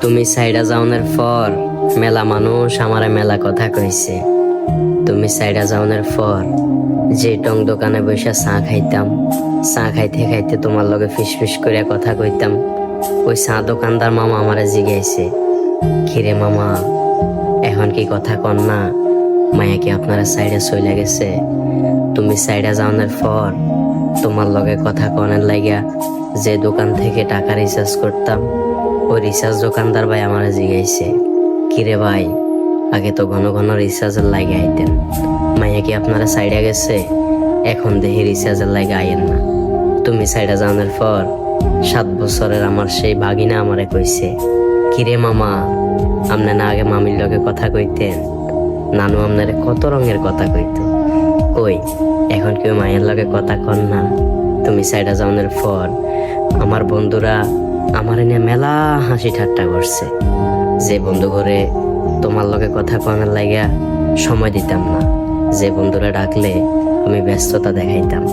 তুমি সাইডা যাওনের পর মেলা মানুষ আমারে মেলা কথা কইছে। তুমি সাইডা যাওনের পর যে টং দোকানে বসে চা খাইতাম, চা খাইতে খাইতে তোমার লগে ফিস করে কথা কইতাম, ওই চা দোকানদার মামা আমারে জিগাইছে, কিরে মামা এখন কি কথা কন না, মায়া কি আপনারা সাইডে চলে গেছে? তুমি সাইডে যাওনের পর তোমার লগে কথা কনের লাগিয়া যে দোকান থেকে টাকা রিচার্জ করতাম, ওই রিচার্জ দোকানদার ভাই আমারে জিগাইছে, কিরে ভাই আগে তো ঘন ঘন রিচার্জের লাগে আইতেন, মাইয়া কি আপনারা সাইডে গেছে? এখন দেখি রিচার্জের লাগে আইয়েন না। তুমি সাইডে যাওয়ার পর 7 বছরের আমার সেই ভাগিনা আমারে কইছে, কিরে মামা আপনি না আগে মামির লগে কথা কইতেন, নানু আপনারে কত রঙের কথা কইতো, কই এখন কেউ মায়ের লগে কথা কন না? তুমি সাইডে যাওয়ার পর আমার বন্ধুরা আমার নিয়ে মেলা হাসি ঠাট্টা করছে, যে বন্ধু ঘরে তোমার লগে কথা কনার লাগিয়া সময় দিতাম না, যে বন্ধুরা ডাকলে আমি ব্যস্ততা দেখাইতাম।